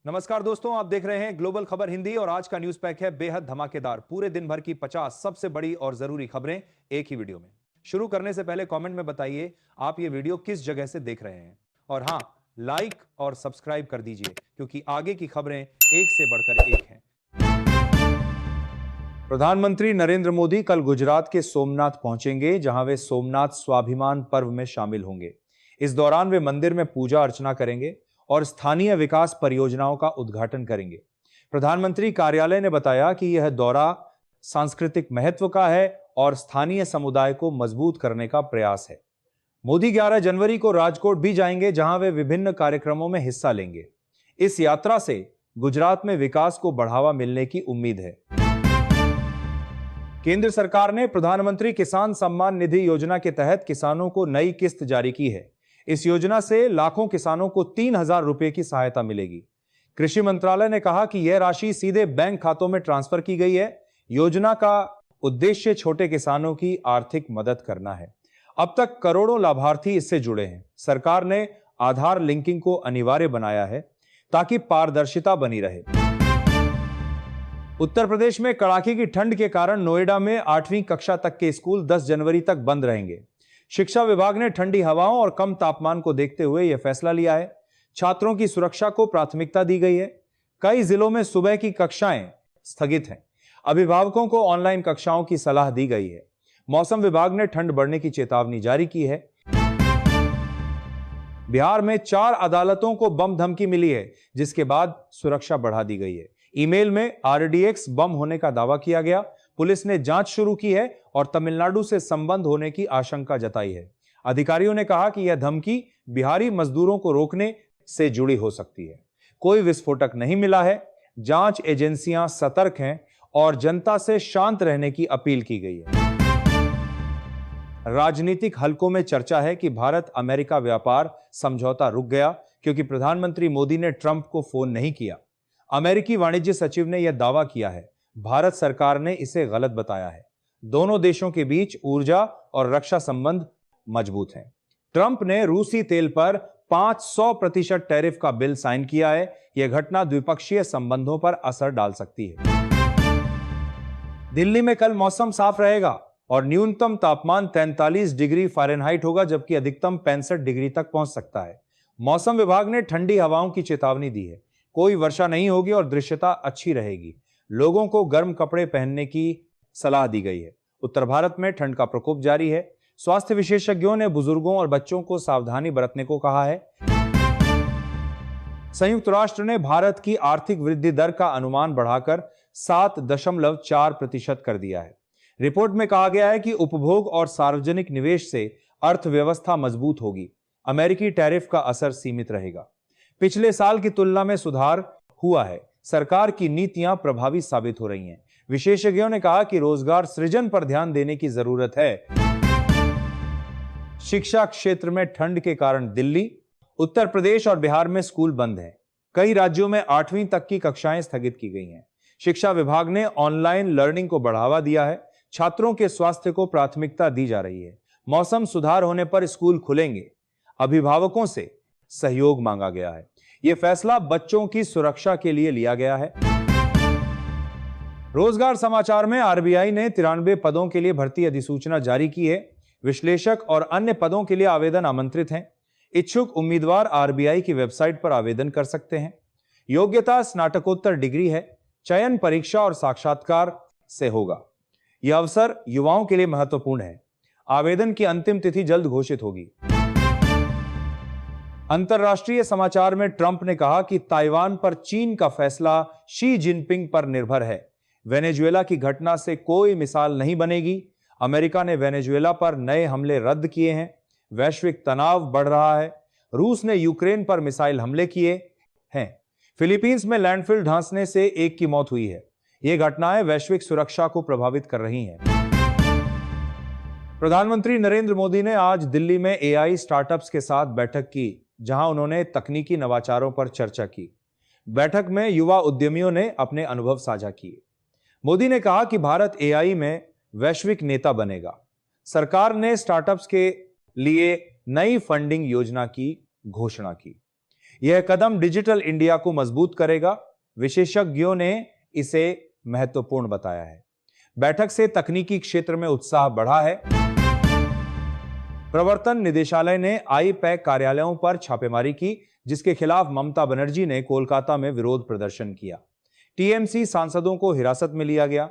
नमस्कार दोस्तों, आप देख रहे हैं ग्लोबल खबर हिंदी और आज का न्यूज पैक है बेहद धमाकेदार। पूरे दिन भर की 50 सबसे बड़ी और जरूरी खबरें एक ही वीडियो में। शुरू करने से पहले कमेंट में बताइए आप ये वीडियो किस जगह से देख रहे हैं, और हां, लाइक और सब्सक्राइब कर दीजिए क्योंकि आगे की खबरें एक से बढ़कर एक हैं। प्रधानमंत्री नरेंद्र मोदी कल गुजरात के सोमनाथ पहुंचेंगे, जहां वे सोमनाथ स्वाभिमान पर्व में शामिल होंगे। इस दौरान वे मंदिर में पूजा अर्चना करेंगे और स्थानीय विकास परियोजनाओं का उद्घाटन करेंगे। प्रधानमंत्री कार्यालय ने बताया कि यह दौरा सांस्कृतिक महत्व का है और स्थानीय समुदाय को मजबूत करने का प्रयास है। मोदी 11 जनवरी को राजकोट भी जाएंगे, जहां वे विभिन्न कार्यक्रमों में हिस्सा लेंगे। इस यात्रा से गुजरात में विकास को बढ़ावा मिलने की उम्मीद है। केंद्र सरकार ने प्रधानमंत्री किसान सम्मान निधि योजना के तहत किसानों को नई किस्त जारी की है। इस योजना से लाखों किसानों को 3,000 रुपए की सहायता मिलेगी। कृषि मंत्रालय ने कहा कि यह राशि सीधे बैंक खातों में ट्रांसफर की गई है। योजना का उद्देश्य छोटे किसानों की आर्थिक मदद करना है। अब तक करोड़ों लाभार्थी इससे जुड़े हैं। सरकार ने आधार लिंकिंग को अनिवार्य बनाया है ताकि पारदर्शिता बनी रहे। उत्तर प्रदेश में कड़ाके की ठंड के कारण नोएडा में 8वीं कक्षा तक के स्कूल 10 जनवरी तक बंद रहेंगे। शिक्षा विभाग ने ठंडी हवाओं और कम तापमान को देखते हुए यह फैसला लिया है। छात्रों की सुरक्षा को प्राथमिकता दी गई है। कई जिलों में सुबह की कक्षाएं स्थगित हैं। अभिभावकों को ऑनलाइन कक्षाओं की सलाह दी गई है। मौसम विभाग ने ठंड बढ़ने की चेतावनी जारी की है। बिहार में 4 अदालतों को बम धमकी मिली है, जिसके बाद सुरक्षा बढ़ा दी गई है। ईमेल में RDX बम होने का दावा किया गया। पुलिस ने जांच शुरू की है और तमिलनाडु से संबंध होने की आशंका जताई है। अधिकारियों ने कहा कि यह धमकी बिहारी मजदूरों को रोकने से जुड़ी हो सकती है। कोई विस्फोटक नहीं मिला है। जांच एजेंसियां सतर्क हैं और जनता से शांत रहने की अपील की गई है। राजनीतिक हलकों में चर्चा है कि भारत अमेरिका व्यापार समझौता रुक गया क्योंकि प्रधानमंत्री मोदी ने ट्रंप को फोन नहीं किया। अमेरिकी वाणिज्य सचिव ने यह दावा किया है। भारत सरकार ने इसे गलत बताया है। दोनों देशों के बीच ऊर्जा और रक्षा संबंध मजबूत हैं। ट्रंप ने रूसी तेल पर 500% टैरिफ का बिल साइन किया है। यह घटना द्विपक्षीय संबंधों पर असर डाल सकती है। दिल्ली में कल मौसम साफ रहेगा और न्यूनतम तापमान 43 डिग्री फ़ारेनहाइट होगा, जबकि अधिकतम 65 डिग्री तक पहुंच सकता है। मौसम विभाग ने ठंडी हवाओं की चेतावनी दी है। कोई वर्षा नहीं होगी और दृश्यता अच्छी रहेगी। लोगों को गर्म कपड़े पहनने की सलाह दी गई है। उत्तर भारत में ठंड का प्रकोप जारी है। स्वास्थ्य विशेषज्ञों ने बुजुर्गों और बच्चों को सावधानी बरतने को कहा है। संयुक्त राष्ट्र ने भारत की आर्थिक वृद्धि दर का अनुमान बढ़ाकर 7.4% कर दिया है। रिपोर्ट में कहा गया है कि उपभोग और सार्वजनिक निवेश से अर्थव्यवस्था मजबूत होगी। अमेरिकी टैरिफ का असर सीमित रहेगा। पिछले साल की तुलना में सुधार हुआ है। सरकार की नीतियां प्रभावी साबित हो रही हैं। विशेषज्ञों ने कहा कि रोजगार सृजन पर ध्यान देने की जरूरत है। शिक्षा क्षेत्र में ठंड के कारण दिल्ली, उत्तर प्रदेश और बिहार में स्कूल बंद हैं। कई राज्यों में 8वीं तक की कक्षाएं स्थगित की गई हैं। शिक्षा विभाग ने ऑनलाइन लर्निंग को बढ़ावा दिया है। छात्रों के स्वास्थ्य को प्राथमिकता दी जा रही है। मौसम सुधार होने पर स्कूल खुलेंगे। अभिभावकों से सहयोग मांगा गया है। यह फैसला बच्चों की सुरक्षा के लिए लिया गया है। रोजगार समाचार में RBI ने 93 पदों के लिए भर्ती अधिसूचना जारी की है। विश्लेषक और अन्य पदों के लिए आवेदन आमंत्रित हैं। इच्छुक उम्मीदवार RBI की वेबसाइट पर आवेदन कर सकते हैं। योग्यता स्नातकोत्तर डिग्री है। चयन परीक्षा और साक्षात्कार से होगा। यह अवसर युवाओं के लिए महत्वपूर्ण है। आवेदन की अंतिम तिथि जल्द घोषित होगी। अंतरराष्ट्रीय समाचार में ट्रंप ने कहा कि ताइवान पर चीन का फैसला शी जिनपिंग पर निर्भर है। वेनेजुएला की घटना से कोई मिसाल नहीं बनेगी। अमेरिका ने वेनेजुएला पर नए हमले रद्द किए हैं। वैश्विक तनाव बढ़ रहा है। रूस ने यूक्रेन पर मिसाइल हमले किए हैं। फिलीपींस में लैंडफिल धंसने से एक की मौत हुई है। ये घटनाएं वैश्विक सुरक्षा को प्रभावित कर रही हैं। प्रधानमंत्री नरेंद्र मोदी ने आज दिल्ली में AI स्टार्टअप्स के साथ बैठक की, जहां उन्होंने तकनीकी नवाचारों पर चर्चा की। बैठक में युवा उद्यमियों ने अपने अनुभव साझा किए। मोदी ने कहा कि भारत AI में वैश्विक नेता बनेगा। सरकार ने स्टार्टअप्स के लिए नई फंडिंग योजना की घोषणा की। यह कदम डिजिटल इंडिया को मजबूत करेगा। विशेषज्ञों ने इसे महत्वपूर्ण बताया है। बैठक से तकनीकी क्षेत्र में उत्साह बढ़ा है। प्रवर्तन निदेशालय ने आई पैक कार्यालयों पर छापेमारी की, जिसके खिलाफ ममता बनर्जी ने कोलकाता में विरोध प्रदर्शन किया। टीएमसी सांसदों को हिरासत में लिया गया।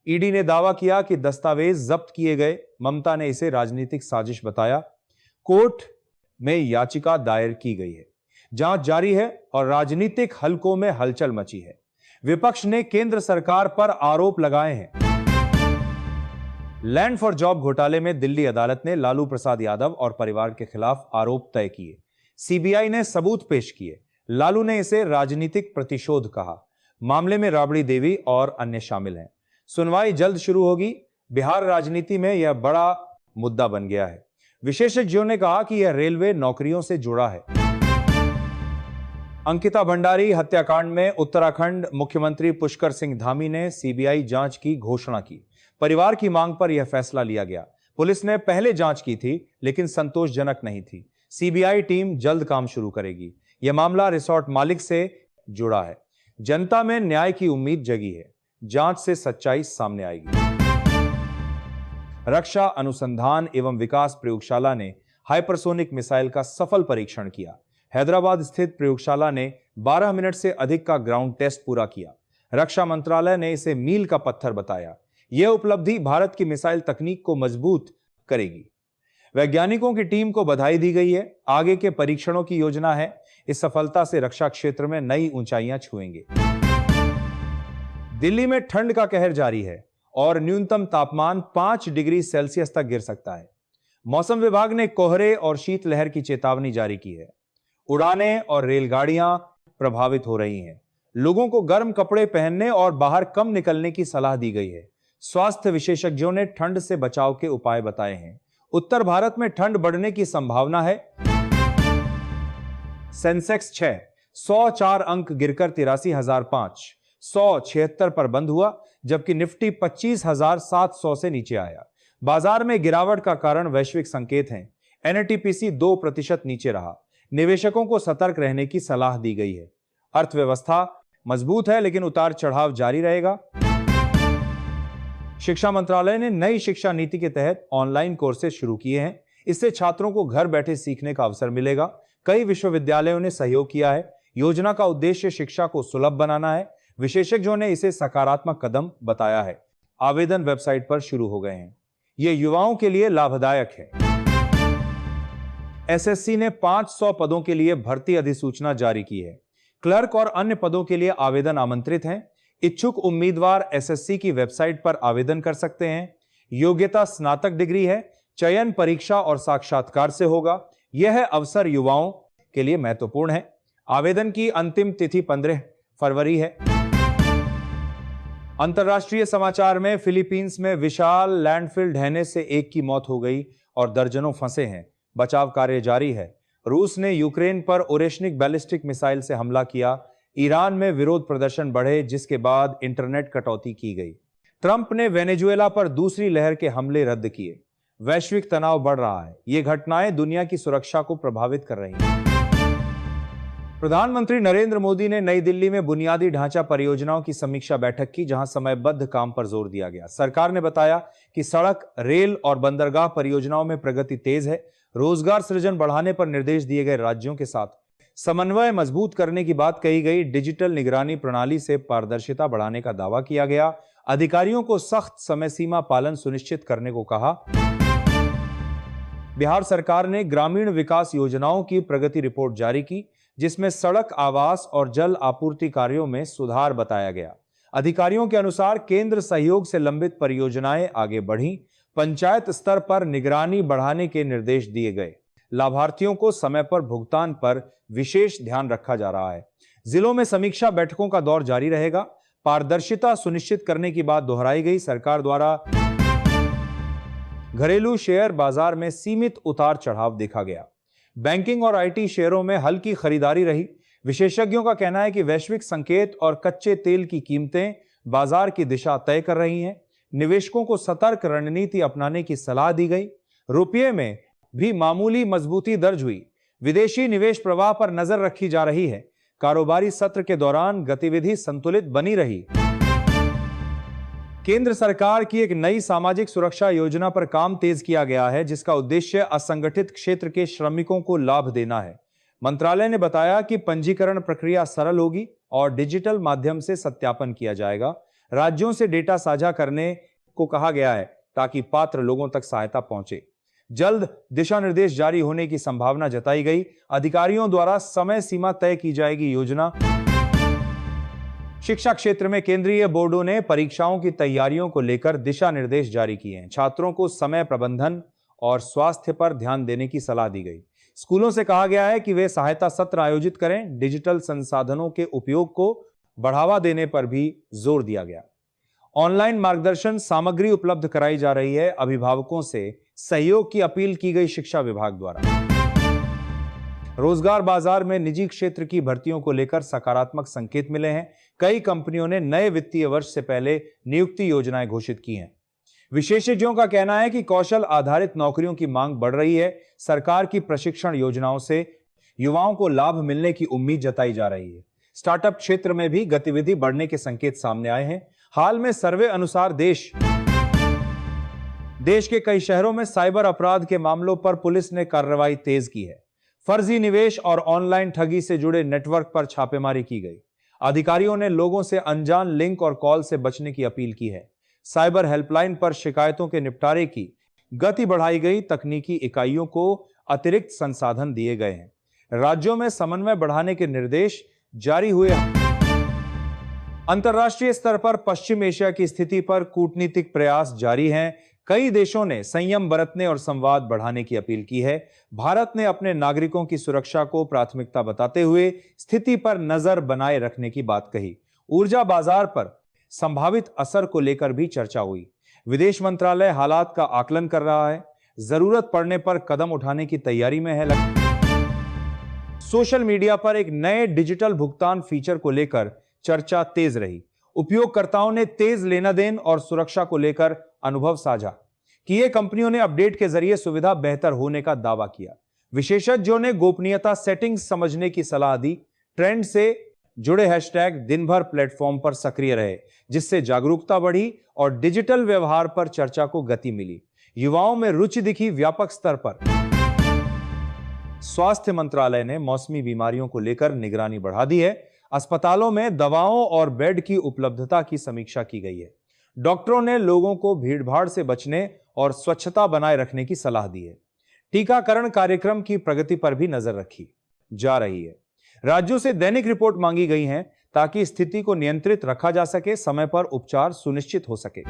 ईडी ने दावा किया कि दस्तावेज जब्त किए गए। ममता ने इसे राजनीतिक साजिश बताया। कोर्ट में याचिका दायर की गई है। जांच जारी है और राजनीतिक हलकों में हलचल मची है। विपक्ष ने केंद्र सरकार पर आरोप लगाए हैं। लैंड फॉर जॉब घोटाले में दिल्ली अदालत ने लालू प्रसाद यादव और परिवार के खिलाफ आरोप तय किए। सीबीआई ने सबूत पेश किए। लालू ने इसे राजनीतिक प्रतिशोध कहा। मामले में राबड़ी देवी और अन्य शामिल हैं। सुनवाई जल्द शुरू होगी। बिहार राजनीति में यह बड़ा मुद्दा बन गया है। विशेषज्ञों ने कहा कि यह रेलवे नौकरियों से जुड़ा है। अंकिता भंडारी हत्याकांड में उत्तराखंड मुख्यमंत्री पुष्कर सिंह धामी ने सीबीआई जांच की घोषणा की। परिवार की मांग पर यह फैसला लिया गया। पुलिस ने पहले जांच की थी, लेकिन संतोषजनक नहीं थी। सीबीआई टीम जल्द काम शुरू करेगी। यह मामला रिसोर्ट मालिक से जुड़ा है। जनता में न्याय की उम्मीद जगी है। जांच से सच्चाई सामने आएगी। रक्षा अनुसंधान एवं विकास प्रयोगशाला ने हाइपरसोनिक मिसाइल का सफल परीक्षण किया। हैदराबाद स्थित प्रयोगशाला ने 12 मिनट से अधिक का ग्राउंड टेस्ट पूरा किया। रक्षा मंत्रालय ने इसे मील का पत्थर बताया। यह उपलब्धि भारत की मिसाइल तकनीक को मजबूत करेगी। वैज्ञानिकों की टीम को बधाई दी गई है। आगे के परीक्षणों की योजना है। इस सफलता से रक्षा क्षेत्र में नई ऊंचाइयां छुएंगे। दिल्ली में ठंड का कहर जारी है और न्यूनतम तापमान 5 डिग्री सेल्सियस तक गिर सकता है। मौसम विभाग ने कोहरे और शीतलहर की चेतावनी जारी की है। उड़ानें और रेलगाड़ियां प्रभावित हो रही हैं। लोगों को गर्म कपड़े पहनने और बाहर कम निकलने की सलाह दी गई है। स्वास्थ्य विशेषज्ञों ने ठंड से बचाव के उपाय बताए हैं। उत्तर भारत में ठंड बढ़ने की संभावना है। सेंसेक्स 104 अंक गिरकर 83,005, 176 पर बंद हुआ, जबकि निफ्टी 25,700 से नीचे आया। बाजार में गिरावट का कारण वैश्विक संकेत हैं। एनटीपीसी 2% नीचे रहा। निवेशकों को सतर्क रहने की सलाह दी गई है। अर्थव्यवस्था मजबूत है, लेकिन उतार चढ़ाव जारी रहेगा। शिक्षा मंत्रालय ने नई शिक्षा नीति के तहत ऑनलाइन कोर्सेज शुरू किए हैं। इससे छात्रों को घर बैठे सीखने का अवसर मिलेगा। कई विश्वविद्यालयों ने सहयोग किया है। योजना का उद्देश्य शिक्षा को सुलभ बनाना है। विशेषज्ञों ने इसे सकारात्मक कदम बताया है। आवेदन वेबसाइट पर शुरू हो गए हैं। यह युवाओं के लिए लाभदायक है। एसएससी ने 500 पदों के लिए भर्ती अधिसूचना जारी की है। क्लर्क और अन्य पदों के लिए आवेदन आमंत्रित हैं। इच्छुक उम्मीदवार एसएससी की वेबसाइट पर आवेदन कर सकते हैं। योग्यता स्नातक डिग्री है। चयन परीक्षा और साक्षात्कार से होगा। यह अवसर युवाओं के लिए महत्वपूर्ण है। आवेदन की अंतिम तिथि 15 फरवरी है। अंतर्राष्ट्रीय समाचार में फिलीपींस में विशाल लैंडफिल ढहने से एक की मौत हो गई और दर्जनों फंसे हैं। बचाव कार्य जारी है। रूस ने यूक्रेन पर ओरेशनिक बैलिस्टिक मिसाइल से हमला किया। ईरान में विरोध प्रदर्शन बढ़े, जिसके बाद इंटरनेट कटौती की गई। ट्रंप ने वेनेजुएला पर दूसरी लहर के हमले रद्द किए। वैश्विक तनाव बढ़ रहा है। ये घटनाएं दुनिया की सुरक्षा को प्रभावित कर रही हैं। प्रधानमंत्री नरेंद्र मोदी ने नई दिल्ली में बुनियादी ढांचा परियोजनाओं की समीक्षा बैठक की, जहां समयबद्ध काम पर जोर दिया गया। सरकार ने बताया कि सड़क, रेल और बंदरगाह परियोजनाओं में प्रगति तेज है। रोजगार सृजन बढ़ाने पर निर्देश दिए गए। राज्यों के साथ समन्वय मजबूत करने की बात कही गई। डिजिटल निगरानी प्रणाली से पारदर्शिता बढ़ाने का दावा किया गया। अधिकारियों को सख्त समय सीमा पालन सुनिश्चित करने को कहा। बिहार सरकार ने ग्रामीण विकास योजनाओं की प्रगति रिपोर्ट जारी की, जिसमें सड़क, आवास और जल आपूर्ति कार्यों में सुधार बताया गया। अधिकारियों के अनुसार केंद्र सहयोग से लंबित परियोजनाएं आगे बढ़ी। पंचायत स्तर पर निगरानी बढ़ाने के निर्देश दिए गए। लाभार्थियों को समय पर भुगतान पर विशेष ध्यान रखा जा रहा है। जिलों में समीक्षा बैठकों का दौर जारी रहेगा। पारदर्शिता सुनिश्चित करने की बात दोहराई गई। सरकार द्वारा घरेलू शेयर बाजार में सीमित उतार चढ़ाव देखा गया। बैंकिंग और आईटी शेयरों में हल्की खरीदारी रही। विशेषज्ञों का कहना है कि वैश्विक संकेत और कच्चे तेल की कीमतें बाजार की दिशा तय कर रही हैं। निवेशकों को सतर्क रणनीति अपनाने की सलाह दी गई। रुपये में भी मामूली मजबूती दर्ज हुई। विदेशी निवेश प्रवाह पर नजर रखी जा रही है। कारोबारी सत्र के दौरान गतिविधि संतुलित बनी रही। केंद्र सरकार की एक नई सामाजिक सुरक्षा योजना पर काम तेज किया गया है, जिसका उद्देश्य असंगठित क्षेत्र के श्रमिकों को लाभ देना है। मंत्रालय ने बताया कि पंजीकरण प्रक्रिया सरल होगी और डिजिटल माध्यम से सत्यापन किया जाएगा। राज्यों से डेटा साझा करने को कहा गया है ताकि पात्र लोगों तक सहायता पहुंचे। जल्द दिशा निर्देश जारी होने की संभावना जताई गई। अधिकारियों द्वारा समय सीमा तय की जाएगी। योजना शिक्षा क्षेत्र में केंद्रीय बोर्डों ने परीक्षाओं की तैयारियों को लेकर दिशा निर्देश जारी किए हैं। छात्रों को समय प्रबंधन और स्वास्थ्य पर ध्यान देने की सलाह दी गई। स्कूलों से कहा गया है कि वे सहायता सत्र आयोजित करें। डिजिटल संसाधनों के उपयोग को बढ़ावा देने पर भी जोर दिया गया। ऑनलाइन मार्गदर्शन सामग्री उपलब्ध कराई जा रही है। अभिभावकों से सहयोग की अपील की गई शिक्षा विभाग द्वारा। रोजगार बाजार में निजी क्षेत्र की भर्तियों को लेकर सकारात्मक संकेत मिले हैं। कई कंपनियों ने नए वित्तीय वर्ष से पहले नियुक्ति योजनाएं घोषित की हैं। विशेषज्ञों का कहना है कि कौशल आधारित नौकरियों की मांग बढ़ रही है। सरकार की प्रशिक्षण योजनाओं से युवाओं को लाभ मिलने की उम्मीद जताई जा रही है। स्टार्टअप क्षेत्र में भी गतिविधि बढ़ने के संकेत सामने आए हैं। हाल में सर्वे अनुसार देश के कई शहरों में साइबर अपराध के मामलों पर पुलिस ने कार्रवाई तेज की है। फर्जी निवेश और ऑनलाइन ठगी से जुड़े नेटवर्क पर छापेमारी की गई। अधिकारियों ने लोगों से अनजान लिंक और कॉल से बचने की अपील की है। साइबर हेल्पलाइन पर शिकायतों के निपटारे की गति बढ़ाई गई। तकनीकी इकाइयों को अतिरिक्त संसाधन दिए गए हैं। राज्यों में समन्वय बढ़ाने के निर्देश जारी हुए। अंतर्राष्ट्रीय स्तर पर पश्चिम एशिया की स्थिति पर कूटनीतिक प्रयास जारी हैं। कई देशों ने संयम बरतने और संवाद बढ़ाने की अपील की है। भारत ने अपने नागरिकों की सुरक्षा को प्राथमिकता बताते हुए स्थिति पर नजर बनाए रखने की बात कही। ऊर्जा बाजार पर संभावित असर को लेकर भी चर्चा हुई। विदेश मंत्रालय हालात का आकलन कर रहा है। जरूरत पड़ने पर कदम उठाने की तैयारी में है। सोशल मीडिया पर एक नए डिजिटल भुगतान फीचर को लेकर चर्चा तेज रही। उपयोगकर्ताओं ने तेज लेना देन और सुरक्षा को लेकर अनुभव साझा किए। कंपनियों ने अपडेट के जरिए सुविधा बेहतर होने का दावा किया। विशेषज्ञों ने गोपनीयता सेटिंग्स समझने की सलाह दी। ट्रेंड से जुड़े हैशटैग दिन भर प्लेटफॉर्म पर सक्रिय रहे, जिससे जागरूकता बढ़ी और डिजिटल व्यवहार पर चर्चा को गति मिली। युवाओं में रुचि दिखी व्यापक स्तर पर। स्वास्थ्य मंत्रालय ने मौसमी बीमारियों को लेकर निगरानी बढ़ा दी है। अस्पतालों में दवाओं और बेड की उपलब्धता की समीक्षा की गई है। डॉक्टरों ने लोगों को भीड़भाड़ से बचने और स्वच्छता बनाए रखने की सलाह दी है। टीकाकरण कार्यक्रम की प्रगति पर भी नजर रखी जा रही है। राज्यों से दैनिक रिपोर्ट मांगी गई है ताकि स्थिति को नियंत्रित रखा जा सके, समय पर उपचार सुनिश्चित हो सके।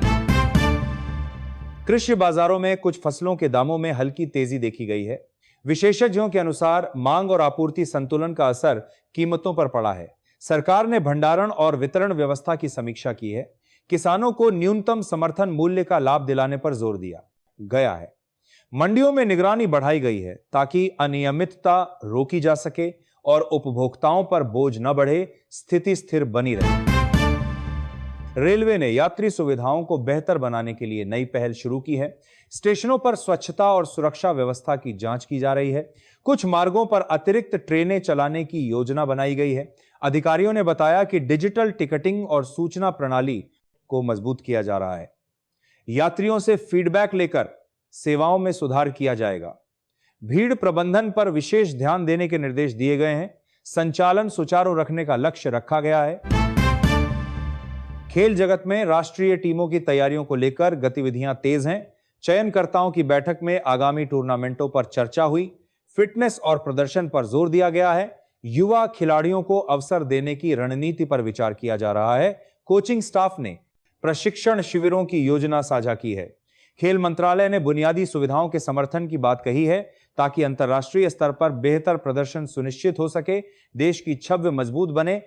कृषि बाजारों में कुछ फसलों के दामों में हल्की तेजी देखी गई है। विशेषज्ञों के अनुसार मांग और आपूर्ति संतुलन का असर कीमतों पर पड़ा है। सरकार ने भंडारण और वितरण व्यवस्था की समीक्षा की है। किसानों को न्यूनतम समर्थन मूल्य का लाभ दिलाने पर जोर दिया गया है। मंडियों में निगरानी बढ़ाई गई है ताकि अनियमितता रोकी जा सके और उपभोक्ताओं पर बोझ न बढ़े, स्थिति स्थिर बनी रहे। रेलवे ने यात्री सुविधाओं को बेहतर बनाने के लिए नई पहल शुरू की है। स्टेशनों पर स्वच्छता और सुरक्षा व्यवस्था की जांच की जा रही है। कुछ मार्गों पर अतिरिक्त ट्रेनें चलाने की योजना बनाई गई है। अधिकारियों ने बताया कि डिजिटल टिकटिंग और सूचना प्रणाली को मजबूत किया जा रहा है। यात्रियों से फीडबैक लेकर सेवाओं में सुधार किया जाएगा। भीड़ प्रबंधन पर विशेष ध्यान देने के निर्देश दिए गए हैं। संचालन सुचारू रखने का लक्ष्य रखा गया है। खेल जगत में राष्ट्रीय टीमों की तैयारियों को लेकर गतिविधियां तेज हैं। चयनकर्ताओं की बैठक में आगामी टूर्नामेंटों पर चर्चा हुई। फिटनेस और प्रदर्शन पर जोर दिया गया है। युवा खिलाड़ियों को अवसर देने की रणनीति पर विचार किया जा रहा है। कोचिंग स्टाफ ने प्रशिक्षण शिविरों की योजना साझा की है। खेल मंत्रालय ने बुनियादी सुविधाओं के समर्थन की बात कही है ताकि अंतर्राष्ट्रीय स्तर पर बेहतर प्रदर्शन सुनिश्चित हो सके, देश की छवि मजबूत बने